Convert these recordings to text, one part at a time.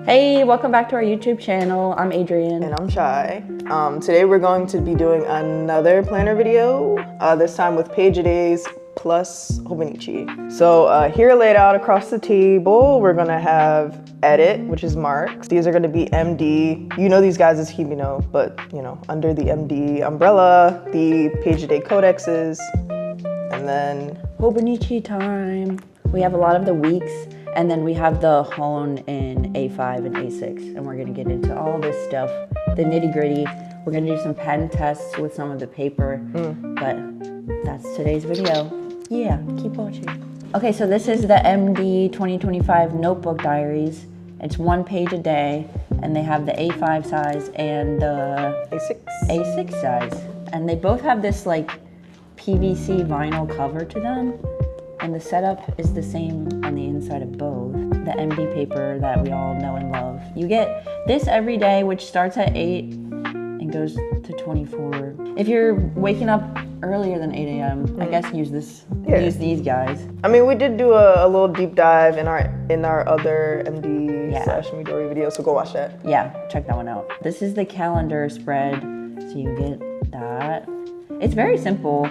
Hey, welcome back to our YouTube channel. I'm Adrian. And I'm Shai. Today we're going to be doing another planner video, this time with page a days plus Hobonichi. So here laid out across the table, we're gonna have EDiT, which is marks. These are gonna be MD. You know these guys as Hibino, but you know, under the MD umbrella, the page a day codexes, and then Hobonichi time. We have a lot of the weeks, and then we have the HON in A5 and A6, and we're gonna get into all this stuff, the nitty gritty. We're gonna do some pen tests with some of the paper, but that's today's video. Yeah, keep watching. Okay, so this is the MD 2025 notebook diaries. It's 1 page a day, and they have the A5 size and the A6 size. And they both have this like PVC vinyl cover to them. And the setup is the same on the inside of both. The MD paper that we all know and love. You get this every day, which starts at 8 and goes to 24. If you're waking up earlier than 8 a.m., I guess use this. Yeah. Use these guys. I mean, we did do a little deep dive in our other MD slash Midori video, so go watch that. Yeah, check that one out. This is the calendar spread, so you get that. It's very simple.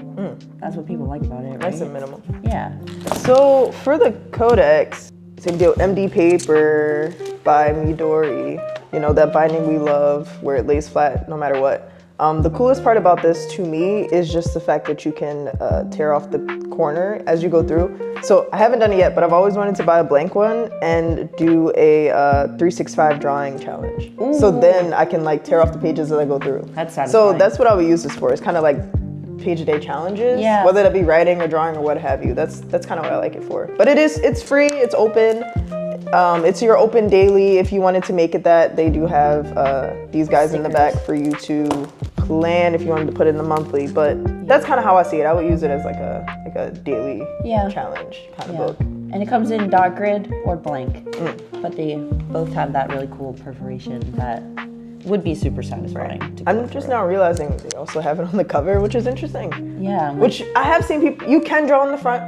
That's what people like about it, right? Nice and minimal. Yeah. So for the Codex, same deal, MD paper by Midori. You know, that binding we love where it lays flat no matter what. The coolest part about this to me is just the fact that you can tear off the corner as you go through. So I haven't done it yet, but I've always wanted to buy a blank one and do a 365 drawing challenge. Ooh. So then I can like tear off the pages as I go through. That's satisfying. So that's what I would use this for. It's kind of like page a day challenges, whether that be writing or drawing or what have you. That's kind of what I like it for. But it's free, it's open. It's your open daily. If you wanted to make it that, they do have these guys in the back for you to plan if you wanted to put it in the monthly. But that's kind of how I see it. I would use it as like a daily challenge kind of book. And it comes in dot grid or blank, but they both have that really cool perforation that would be super satisfying. Right. I'm just now realizing they also have it on the cover, which is interesting. Yeah. Which I have seen people, you can draw on the front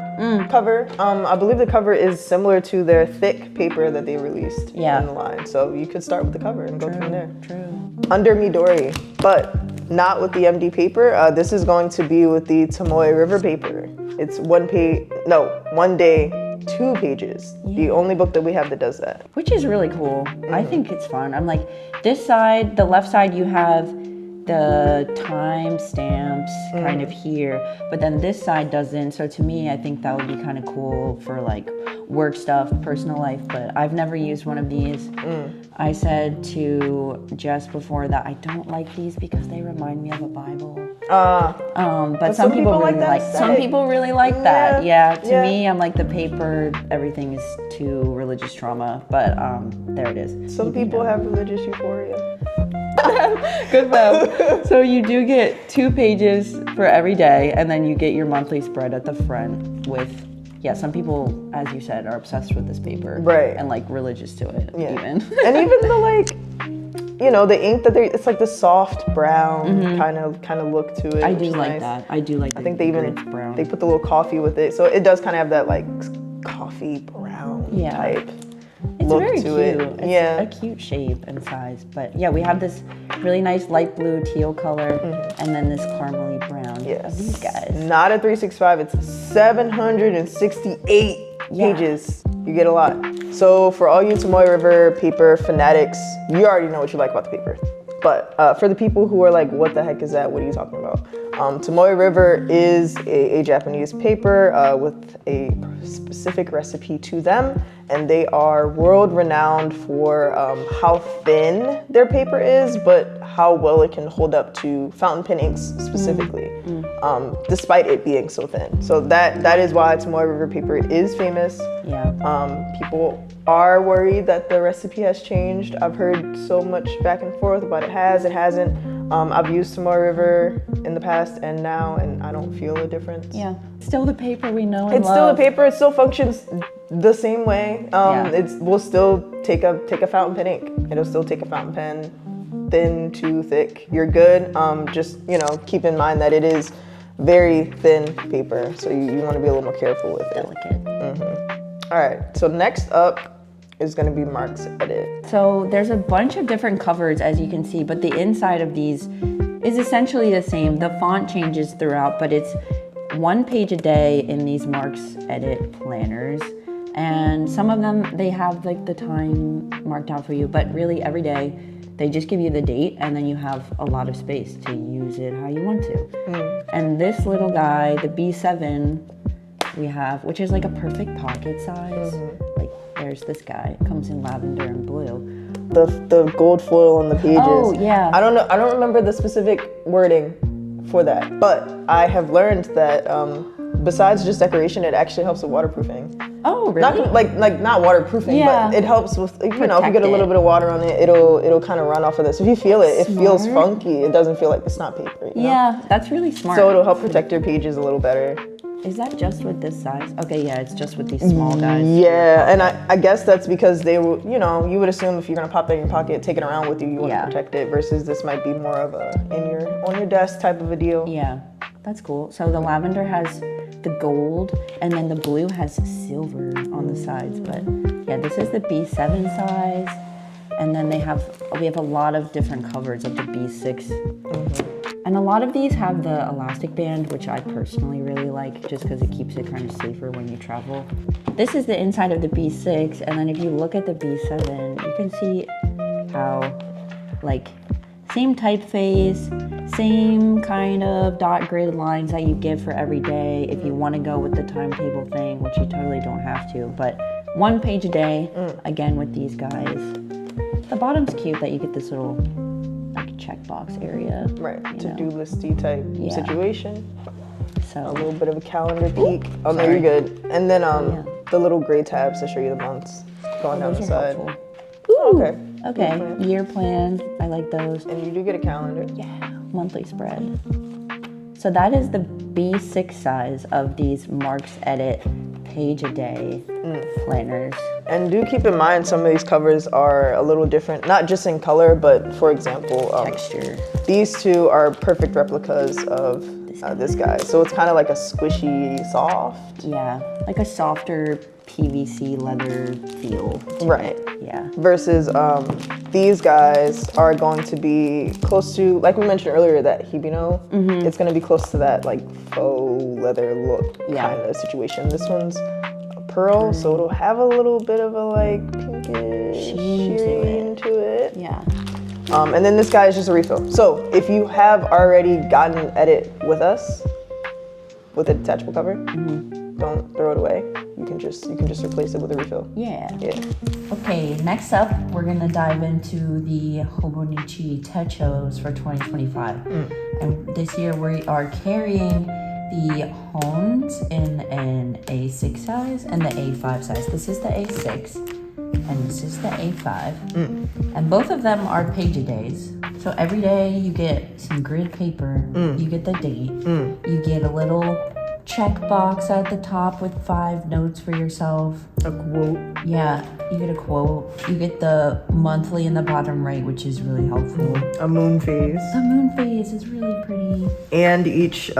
cover. I believe the cover is similar to their thick paper that they released in the line. So you could start with the cover and go from there. True. Under Midori, but not with the MD paper. This is going to be with the Tomoe River paper. It's 1 day, 2 pages. The only book that we have that does that. Which is really cool. I think it's fun. I'm like, this side, the left side, you have the time stamps kind of here, but then this side doesn't. So to me, I think that would be kind of cool for like work stuff, personal life, but I've never used one of these. I said to Jess before that I don't like these because they remind me of a Bible. But some people really like that. Some people really like that. Yeah, to me, I'm like the paper, everything is too religious trauma, but there it is. Some people have religious euphoria. Good for So you do get 2 pages for every day, and then you get your monthly spread at the front with, some people, as you said, are obsessed with this paper. Right. And like religious to it, even. And even the like, you know, the ink that it's like the soft brown kind of look to it. I do like that. I do like I think they put the little coffee with it. So it does kind of have that like coffee brown type. It's very cute. It's a cute shape and size. But yeah, we have this really nice light blue teal color and then this caramely brown of these guys. Not a 365, it's 768 pages. You get a lot. So for all you Tomoe River paper fanatics, you already know what you like about the paper. But for the people who are like, what the heck is that? What are you talking about? Tomoe River is a Japanese paper with a specific recipe to them. And they are world renowned for how thin their paper is, but how well it can hold up to fountain pen inks specifically, despite it being so thin. So that is why Tomoe River paper is famous. People are worried that the recipe has changed. I've heard so much back and forth about it hasn't. I've used Tomoe River in the past and now, and I don't feel a difference. Still the paper we know and love. It's still the paper. It still functions the same way. We'll still take a fountain pen ink. It'll still take a fountain pen, thin to thick. You're good. Just keep in mind that it is very thin paper, so you want to be a little more careful with it. Delicate. All right. So next up, is going to be Mark's edit. So there's a bunch of different covers, as you can see, but the inside of these is essentially the same. The font changes throughout, but it's 1 page a day in these Mark's edit planners. And some of them, they have like the time marked out for you, but really every day they just give you the date, and then you have a lot of space to use it how you want to. And this little guy, the B7, we have, which is like a perfect pocket size. Like there's this guy, it comes in lavender and blue. The gold foil on the pages. Oh, yeah. I don't remember the specific wording for that, but I have learned that besides just decoration, it actually helps with waterproofing. Oh, really? Not waterproofing, Yeah. but it helps with, if you get a little it. bit of water on it, it'll kind of run off of this. If you feel it, it feels Smart. funky. It doesn't feel like it's not paper. You know? Yeah, that's really smart. So it'll help protect your pages a little better. Is that just with this size? Okay, yeah, it's just with these small guys. Yeah, and I guess that's because they will, you would assume if you're gonna pop that in your pocket, take it around with you, you want to protect it, versus this might be more of a on your desk type of a deal. Yeah, that's cool. So the lavender has the gold, and then the blue has silver on the sides. But yeah, this is the B7 size, and then we have a lot of different covers of the B6. And a lot of these have the elastic band, which I personally really like, just because it keeps it kind of safer when you travel. This is the inside of the B6, and then if you look at the B7, you can see how, like, same typeface, same kind of dot grid lines that you give for every day if you want to go with the timetable thing, which you totally don't have to. But 1 page a day, again with these guys. The bottom's cute that you get this little checkbox area. Right, to-do listy type situation. So a little bit of a calendar peek. Oh no, you're good. And then the little gray tabs to show you the months going down the side. Ooh, okay. Year plan. I like those. And you do get a calendar. Yeah, monthly spread. So that is the B6 size of these Mark's Edit page a day planners. And do keep in mind some of these covers are a little different, not just in color, but for example, texture. These two are perfect replicas of this guy. So it's kind of like a squishy soft. Yeah, like a softer PVC leather feel. Right. Yeah. Versus these guys are going to be close to, like we mentioned earlier, that Hibino. It's going to be close to that like faux leather look kind of situation. This one's a pearl, so it'll have a little bit of a like pinkish sheen to it. Yeah. And then this guy is just a refill. So if you have already gotten an edit with us, with a detachable cover, don't throw it away. You can just replace it with a refill. Yeah. Yeah. Okay, next up, we're gonna dive into the Hobonichi Techos for 2025. And this year we are carrying the Hons in an A6 size and the A5 size. This is the A6 and this is the A5. And both of them are page-a-days. So every day you get some grid paper, you get the date, you get a little check box at the top with 5 notes for yourself. A quote. Yeah, you get a quote. You get the monthly in the bottom right, which is really helpful. A moon phase. The moon phase is really pretty. And each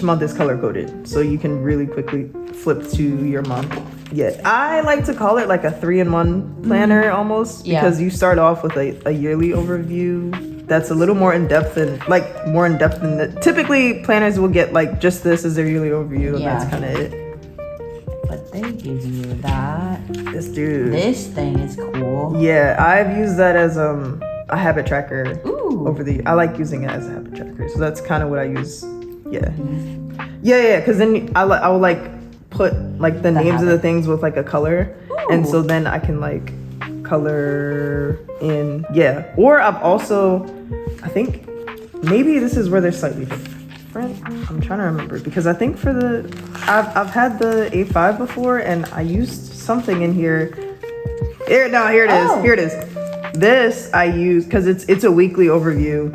month is color coded, so you can really quickly flip to your month. Yeah, I like to call it like a 3-in-1 planner almost, because you start off with a yearly overview that's a little more in depth than the typically planners will get like just this as their yearly overview, and that's kind of it. But they give you that. This thing is cool. Yeah, I've used that as a habit tracker. Ooh. I like using it as a habit tracker, so that's kind of what I use. Yeah, because then I will like put like the names of the things with like a color. Ooh. And so then I can like color in. Or I've also, I think maybe this is where they're slightly different. I'm trying to remember, because I think for I've had the A5 before and I used something in here. Here it is. This I use because it's a weekly overview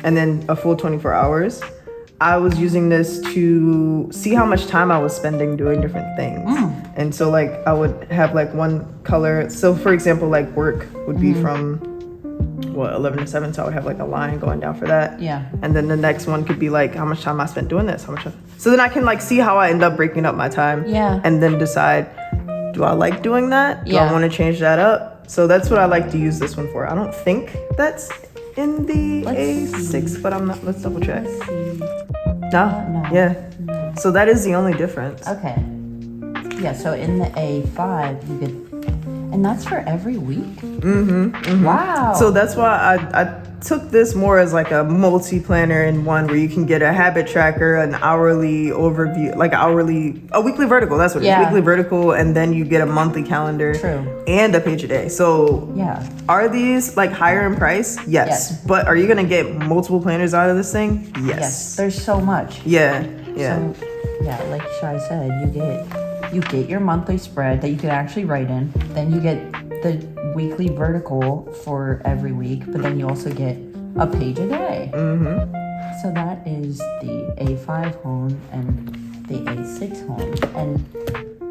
and then a full 24 hours. I was using this to see how much time I was spending doing different things. And so like I would have like one color. So for example, like work would be from 11 to 7. So I would have like a line going down for that. Yeah. And then the next one could be like how much time I spent doing this, so then I can like see how I end up breaking up my time. Yeah. And then decide, do I like doing that? Do I want to change that up? So that's what I like to use this one for. I don't think that's in the A6, but I'm not. Let's double check. No. Yeah. No. So that is the only difference. Okay. Yeah. So in the A5, you get, and that's for every week. Wow. So that's why I took this more as like a multi-planner in one, where you can get a habit tracker, an hourly overview, like a weekly vertical. That's what it is. Weekly vertical, and then you get a monthly calendar. True. And a page a day. So are these like higher in price? Yes. But are you gonna get multiple planners out of this thing? Yes. There's so much. Yeah. So, like Shai said, you get your monthly spread that you can actually write in. Then you get the weekly vertical for every week, but then you also get a page a day. So that is the A5 Hon and the A6 Hon.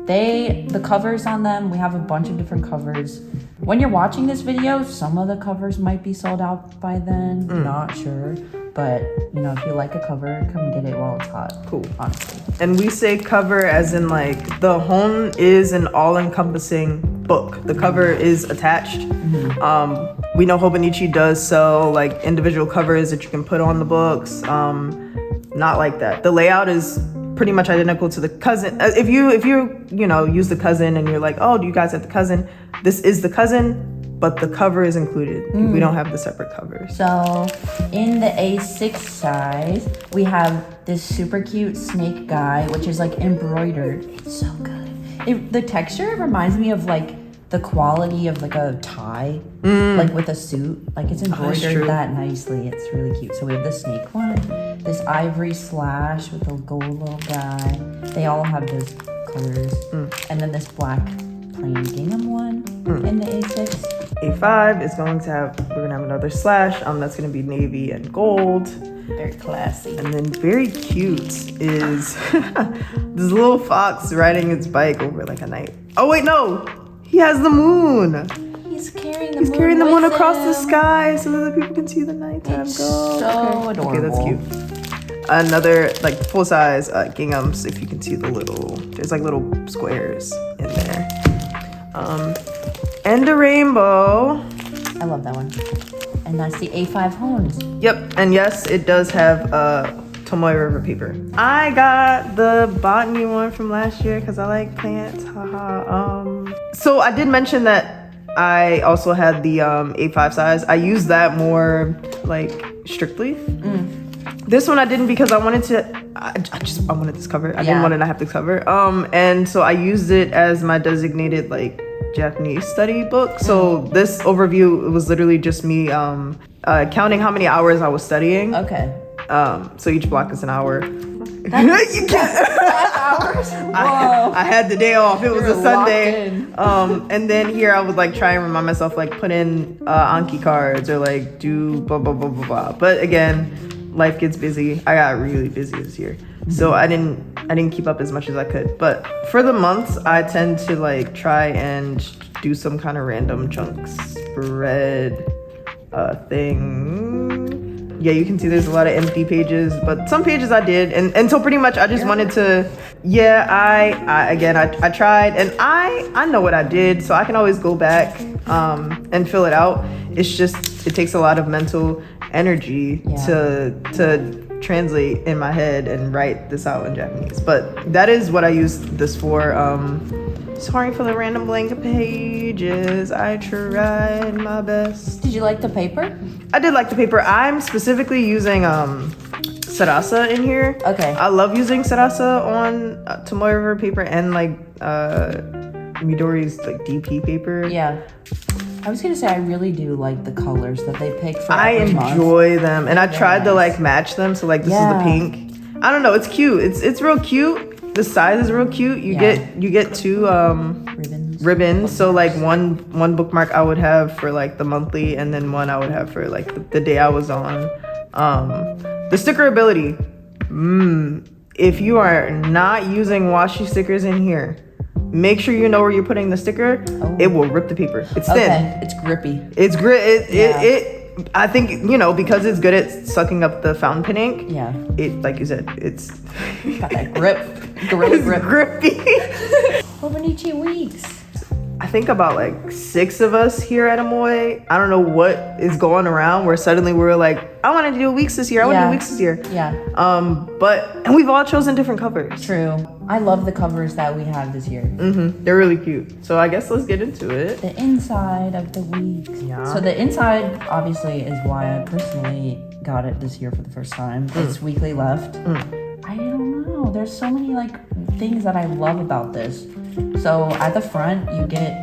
And the covers on them, we have a bunch of different covers. When you're watching this video, some of the covers might be sold out by then. Not sure. But, if you like a cover, come get it while it's hot. Cool. Honestly. And we say cover as in like, the Hon is an all-encompassing book. The cover is attached. We know Hobonichi does sell like individual covers that you can put on the books. Not like that. The layout is pretty much identical to the cousin. If you use the cousin and you're like, oh, do you guys have the cousin? This is the cousin, but the cover is included. We don't have the separate covers. So in the A6 size, we have this super cute snake guy, which is like embroidered. It's so good. The texture reminds me of like the quality of like a tie, like with a suit. Like it's embroidered that nicely. It's really cute. So we have the snake one, this ivory slash with a gold little guy. They all have those colors. And then this black plain gingham one in the A6. A5 is going to have, we're gonna have another slash. That's gonna be navy and gold. Very classy. And then very cute is this little fox riding its bike over like a night. Oh wait, no, he has the moon. He's carrying the moon. He's carrying the moon across the sky so that people can see the nighttime. It's so adorable. Okay, that's cute. Another like full size ginghams. If you can see there's like little squares in there. And a rainbow. I love that one. And that's the A5 Hons. Yep, and yes, it does have Tomoe River paper. I got the botany one from last year because I like plants. So I did mention that I also had the A5 size. I used that more like strictly. This one I didn't because I wanted this cover. I didn't want to not have this cover. And so I used it as my designated like Japanese study book. So this overview, it was literally just me counting how many hours I was studying. Okay. So each block is an hour. You can't. 5 hours? Whoa. I had the day off. It was a Sunday. And then here I would like try and remind myself, like put in Anki cards or like do blah, blah, blah, blah, blah. But again, life gets busy. I got really busy this year. So I didn't keep up as much as I could. But for the months, I tend to like try and do some kind of random chunk spread thing. Yeah, you can see there's a lot of empty pages, but some pages I did. And so pretty much I just wanted to, I tried and I know what I did, so I can always go back and fill it out. It's just, it takes a lot of mental energy to translate in my head and write this out in Japanese. But that is what I used this for. Sorry for the random blank pages. I tried my best. Did you like the paper? I did like the paper. I'm specifically using Sarasa in here. Okay. I love using Sarasa on Tomoe River paper and like Midori's like DP paper. Yeah. I was gonna say I really do like the colors that they pick for I every enjoy month. them, and I tried to like match them. So like this is the pink. I don't know. It's cute. It's real cute. The size is real cute. You get two ribbons. So like one bookmark I would have for like the monthly, and then one I would have for like the day I was on. The sticker ability. If you are not using washi stickers in here, make sure you know where you're putting the sticker. It will rip the paper. It's thin. It's grippy. It's I think, you know, because it's good at sucking up the fountain pen ink. Yeah. It, like you said, it's got that grip. Gorilla grip. grippy. Hobonichi WEEKS. I think about like 6 of us here at Omoi. I don't know what is going around where suddenly we're like, I want to do weeks this year. I want to do weeks this year. Yeah. And we've all chosen different covers. True. I love the covers that we have this year. They're really cute. So I guess let's get into it. The inside of the WEEKS. Yeah. So the inside obviously is why I personally got it this year for the first time. It's weekly left. I don't know. There's so many like things that I love about this. So at the front, you get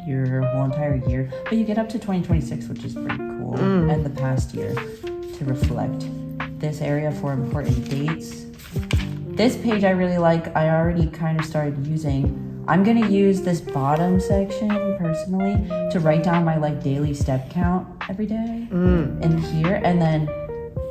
your whole entire year, but you get up to 2026, which is pretty cool, and the past year to reflect. This area for important dates. This page I really like. I already kind of started using. I'm gonna use this bottom section personally to write down my like daily step count every day in here, and then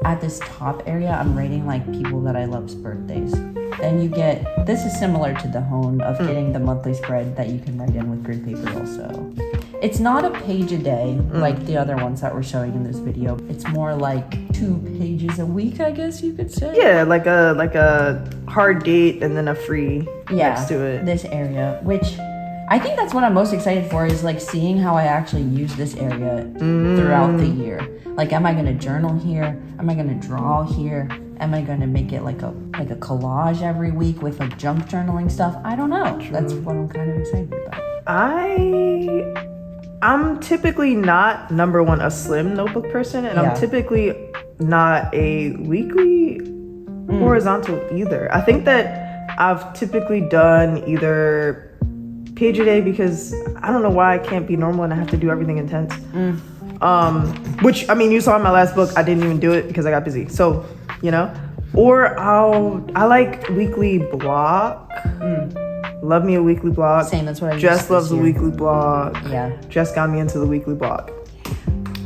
at this top area, I'm rating like people that I love's birthdays. Then you get, this is similar to the HON of getting the monthly spread that you can write in with grid paper also. It's not a page a day like the other ones that we're showing in this video. It's more like 2 pages a week, I guess you could say. Yeah, like a hard date and then a free next to it. This area, which I think that's what I'm most excited for, is like seeing how I actually use this area throughout the year. Like, am I gonna journal here? Am I gonna draw here? Am I gonna make it like a collage every week with like junk journaling stuff? I don't know. That's what I'm kind of excited about. I'm typically not, number one, a slim notebook person, and I'm typically not a weekly horizontal either. I think that I've typically done either page a day because I don't know why I can't be normal and I have to do everything intense. Which, I mean, you saw in my last book, I didn't even do it because I got busy. So, you know, or I like weekly block. Love me a weekly blog. Same, that's what I Jess loves a weekly blog. Yeah. Jess got me into the weekly blog.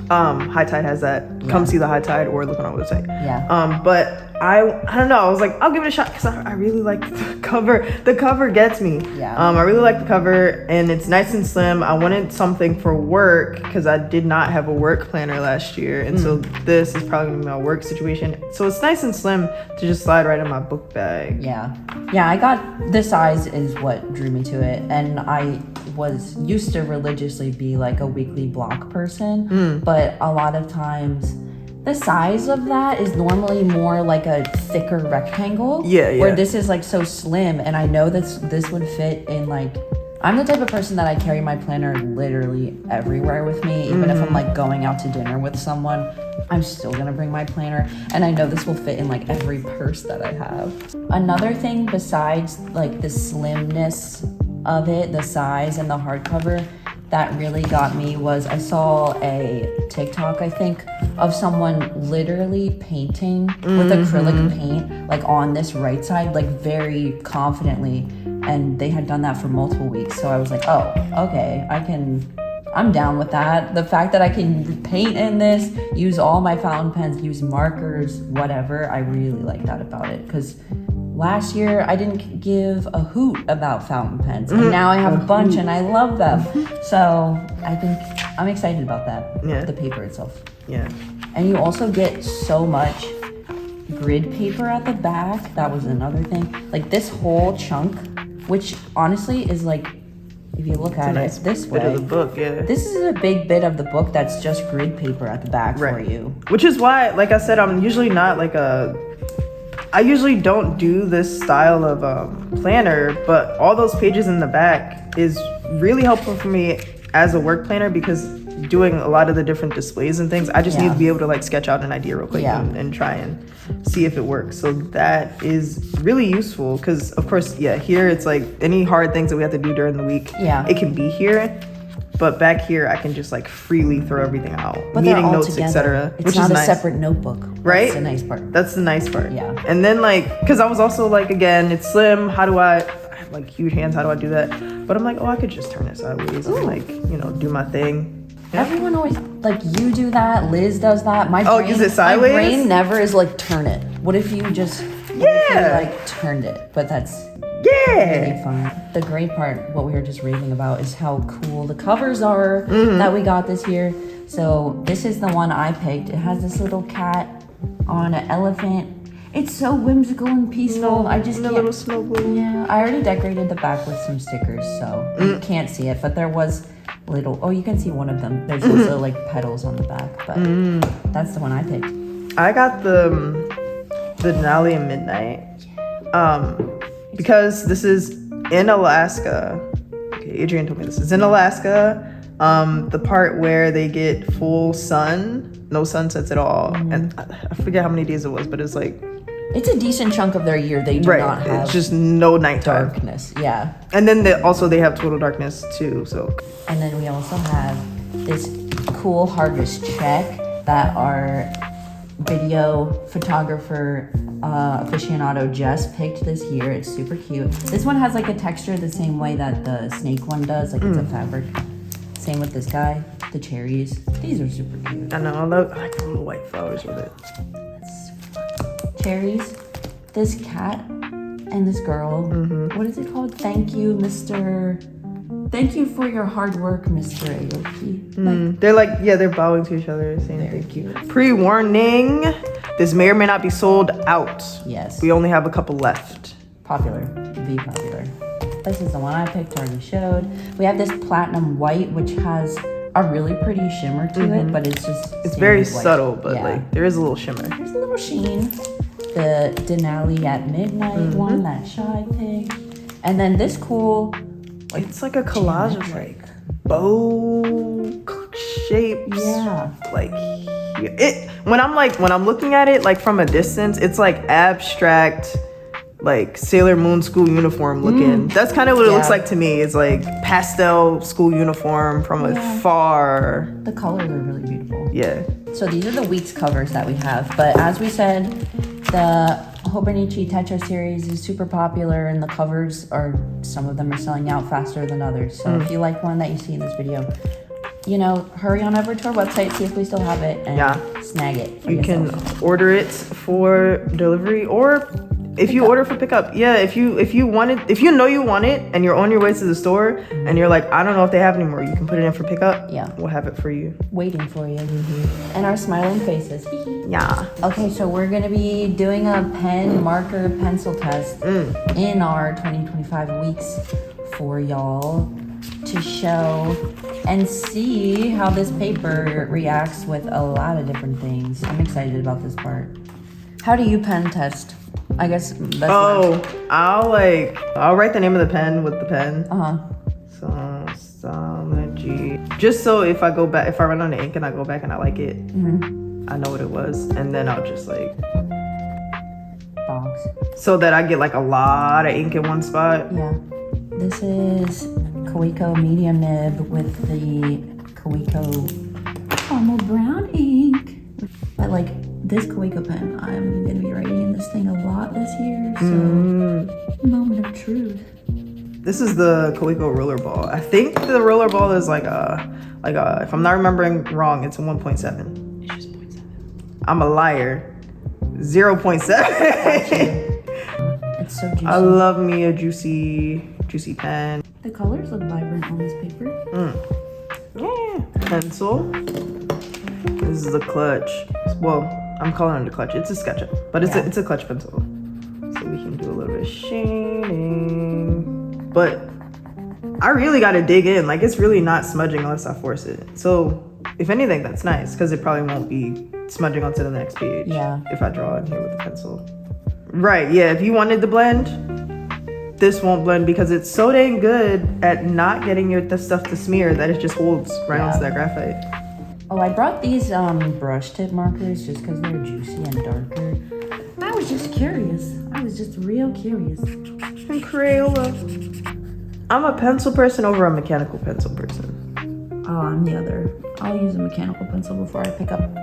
High Tide has that. Come see the High Tide or look on our website. Yeah. But I don't know. I was like, I'll give it a shot because I really like the cover. The cover gets me. Yeah. I really like the cover and it's nice and slim. I wanted something for work because I did not have a work planner last year, and so this is probably gonna be my work situation. So it's nice and slim to just slide right in my book bag. Yeah. I got the size is what drew me to it, and I was used to religiously be like a weekly block person, but a lot of times the size of that is normally more like a thicker rectangle. Where this is like so slim, and I know this would fit in like, I'm the type of person that I carry my planner literally everywhere with me, even if I'm like going out to dinner with someone, I'm still gonna bring my planner, and I know this will fit in like every purse that I have. Another thing besides like the slimness of it, the size and the hardcover, that really got me was I saw a TikTok, I think, of someone literally painting with acrylic paint, like on this right side, like very confidently. And they had done that for multiple weeks. So I was like, oh, okay, I'm down with that. The fact that I can paint in this, use all my fountain pens, use markers, whatever, I really like that about it. Because last year, I didn't give a hoot about fountain pens, and now I have a bunch and I love them. So I think I'm excited about that, the paper itself. Yeah. And you also get so much grid paper at the back. That was another thing. Like this whole chunk, which honestly is like, if you look at it this way, bit of the book, this is a big bit of the book that's just grid paper at the back for you. Which is why, like I said, I'm usually not like I usually don't do this style of planner, but all those pages in the back is really helpful for me as a work planner because doing a lot of the different displays and things, I just need to be able to like sketch out an idea real quick and try and see if it works. So that is really useful because, of course, here it's like any hard things that we have to do during the week, it can be here. But back here, I can just like freely throw everything out, but meeting notes, etc. It's not a separate notebook, right? That's the nice part. That's the nice part. Yeah. And then like, because I was also like, again, it's slim. How do I have like huge hands? How do I do that? But I'm like, oh, I could just turn it sideways and like, do my thing. Yeah. Everyone always like, you do that. Liz does that. My brain, is it sideways? My brain never is like turn it. What if you just like turned it? But that's really fun. The great part, what we were just raving about, is how cool the covers are that we got this year. So this is the one I picked. It has this little cat on an elephant. It's so whimsical and peaceful. I just can't. A little snow globe. Yeah, I already decorated the back with some stickers, so you can't see it. But there was little. Oh, you can see one of them. There's also like petals on the back, but that's the one I picked. I got the Denali and Midnight. Because this is in Alaska. Okay, Adrian told me this is in Alaska. The part where they get full sun, no sunsets at all, and I forget how many days it was, but it's like it's a decent chunk of their year they do not have. It's just no nighttime. Darkness, yeah. And then they have total darkness too. So. And then we also have this cool harvest check that our video photographer aficionado just picked this year. It's super cute. This one has like a texture the same way that the snake one does, like it's a fabric. Same with this guy, the cherries. These are super cute. I know, I like the little white flowers with it. Cherries, this cat and this girl. What is it called? Thank you for your hard work, Mr. Aoki. They're like, they're bowing to each other, saying thank you. Pre-warning, this may or may not be sold out. Yes. We only have a couple left. Popular, the popular. This is the one I picked, already showed. We have this platinum white, which has a really pretty shimmer to it, but it's just it's very subtle, but like there is a little shimmer. There's a little sheen. The Denali at Midnight one that Shai picked. And then this cool, it's like a collage of like bow shapes. Yeah. Like when I'm looking at it like from a distance, it's like abstract, like Sailor Moon school uniform looking. That's kind of what it looks like to me. It's like pastel school uniform from afar. The colors are really beautiful. Yeah. So these are the week's covers that we have. But as we said, the Hobonichi Techo series is super popular, and the covers some of them are selling out faster than others. So if you like one that you see in this video, hurry on over to our website, see if we still have it, and snag it for yourself. Can order it for delivery, or if you order for pickup. If you want it, if you know you want it and you're on your way to the store and you're like, I don't know if they have it anymore, you can put it in for pickup. Yeah. We'll have it for you. Waiting for you. And our smiling faces. Yeah. Okay, so we're gonna be doing a pen, marker, pencil test in our 2025 weeks for y'all to show and see how this paper reacts with a lot of different things. I'm excited about this part. How do you pen test? I guess that's I'll write the name of the pen with the pen. Just so if I run out of ink and I go back and I like it, I know what it was, and then I'll just like box so that I get like a lot of ink in one spot. Yeah. This is Coeco medium nib with the Coeco caramel brown ink. But like this Coeco pen, I'm gonna be writing in this thing a lot this year, so moment of truth. This is the Coeco roller ball. I think the roller ball is like a if I'm not remembering wrong, it's a 1.7. It's just 0.7. I'm a liar. 0.7. It's so juicy. I love me a juicy pen. The colors look vibrant on this paper. Yeah. Pencil. This is the clutch. Well, I'm calling it a clutch. It's a SketchUp, but it's a clutch pencil. So we can do a little bit of shading. But I really got to dig in. Like, it's really not smudging unless I force it. So if anything, that's nice, because it probably won't be smudging onto the next page. Yeah. If I draw in here with the pencil. Right. Yeah. If you wanted to blend, this won't blend because it's so dang good at not getting the stuff to smear that it just holds right onto that graphite. Oh, I brought these brush tip markers just because they're juicy and darker. I was just curious. I was just real curious. And Crayola. I'm a pencil person over a mechanical pencil person. Oh, I'm the other. I'll use a mechanical pencil before I pick up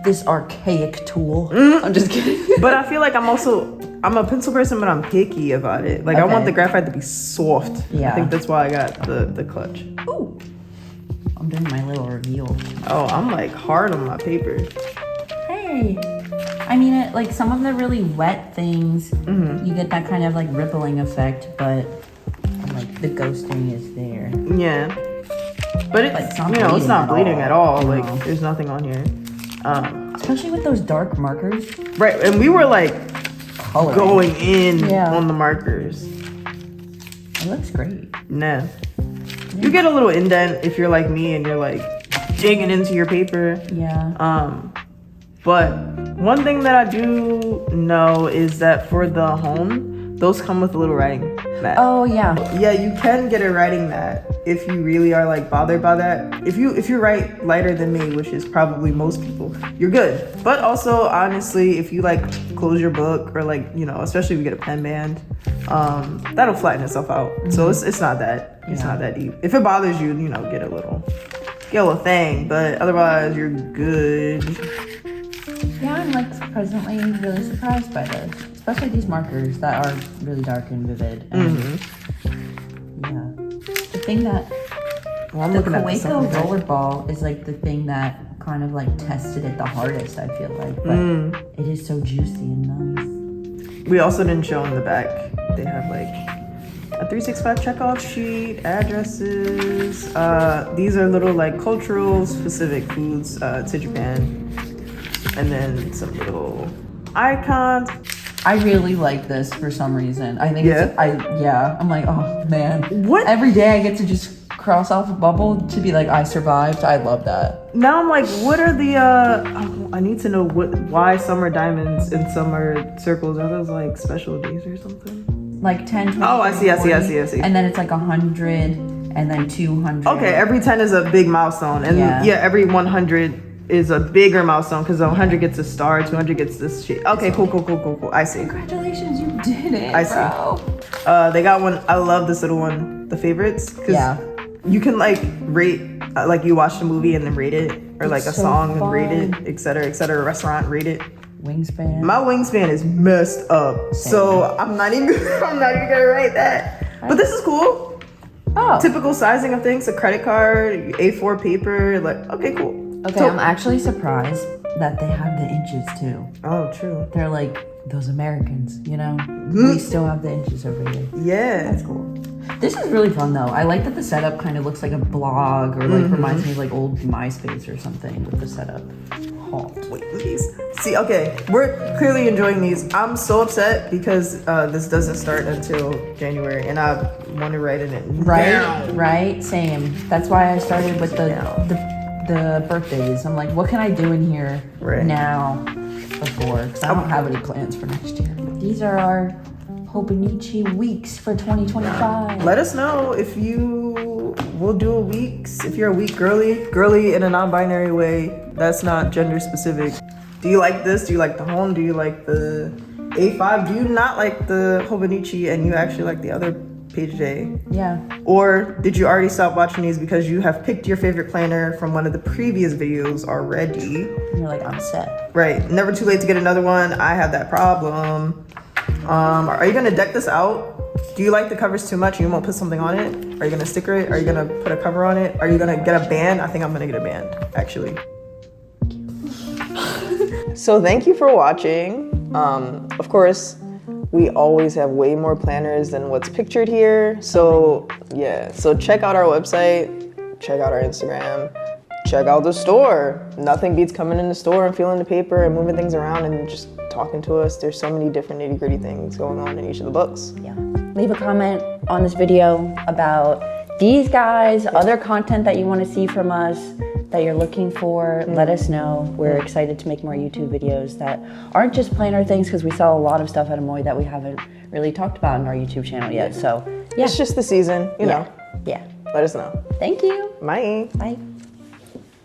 this archaic tool. I'm just kidding. But I feel like I'm a pencil person, but I'm picky about it. Like, I want the graphite to be soft. Yeah. I think that's why I got the clutch. Ooh. I'm doing my little reveal. Oh, I'm like hard on my paper. Hey. I mean, like some of the really wet things, you get that kind of like rippling effect, but like the ghosting is there. Yeah. But it's not, it's not bleeding at all. Like there's nothing on here. Especially with those dark markers. Right, and we were like going in Yeah. on the markers. It looks great. Nah. You get a little indent if you're like me and you're like digging into your paper. Yeah. But one thing that I do know is that for the home, those come with a little writing mat. Oh yeah. Yeah, you can get a writing mat if you really are like bothered by that. If you write lighter than me, which is probably most people, you're good. But also, honestly, if you like close your book or like, especially if you get a pen band, that'll flatten itself out. So it's not that not that deep. If it bothers you, get a little thing, but otherwise you're good. Yeah, I'm like presently really surprised by this, especially these markers that are really dark and vivid. And yeah, the thing that the Kaweco rollerball is like the thing that kind of like tested it the hardest. I feel like, but it is so juicy and nice. We also didn't show in the back. They have like a 365 checkoff sheet, addresses. These are little like cultural specific foods to Japan. And then some little icons. I really like this for some reason. I think I'm like, oh man. What? Every day I get to just cross off a bubble to be like, I survived. I love that. Now I'm like, what are the, I need to know why some are diamonds and some are circles. Are those like special days or something? Like 10, 20, Oh, I see. And then it's like 100 and then 200. Okay, every 10 is a big milestone. And every 100 is a bigger milestone because 100 gets a star, 200 gets this shit. Okay, cool. I see. Congratulations, you did it, bro. They got one. I love this little one, the favorites. Cause you can like rate, like you watch the movie and then rate it, or like a song and rate it, etc., etc. Restaurant, rate it. Wingspan. My wingspan is messed up, so I'm not even gonna write that. But this is cool. Oh. Typical sizing of things: a credit card, A4 paper. Like, okay, cool. Okay, I'm actually surprised that they have the inches too. Oh, true. They're like those Americans, We still have the inches over here. Yeah. That's cool. This is really fun though. I like that the setup kind of looks like a blog or like reminds me of like old MySpace or something with the setup. Wait, please. See, okay, we're clearly enjoying these. I'm so upset because this doesn't start until January, and I want to write in it. Right, same. That's why I started with the birthdays. I'm like, what can I do in here now before? Because I don't have any plans for next year. These are our Hobonichi WEEKS for 2025. Let us know if you will do a weeks. If you're a week girly in a non-binary way. That's not gender specific. Do you like this? Do you like the home? Do you like the A5? Do you not like the Hobonichi and you actually like the other page J? Yeah. Or did you already stop watching these because you have picked your favorite planner from one of the previous videos already? And you're like, I'm set. Right. Never too late to get another one. I have that problem. Are you gonna deck this out? Do you like the covers too much? You won't put something on it? Are you gonna sticker it? Are you gonna put a cover on it? Are you gonna get a band? I think I'm gonna get a band, actually. So thank you for watching. Of course, we always have way more planners than what's pictured here. So yeah, so check out our website, check out our Instagram, check out the store. Nothing beats coming in the store and feeling the paper and moving things around and just talking to us. There's so many different nitty-gritty things going on in each of the books. Yeah. Leave a comment on this video about these guys, other content that you want to see from us, that you're looking for. Let us know. We're excited to make more YouTube videos that aren't just planner things, because we saw a lot of stuff at Omoi that we haven't really talked about on our YouTube channel yet. So yeah. It's just the season, you know. Yeah. Let us know. Thank you. Bye. Bye.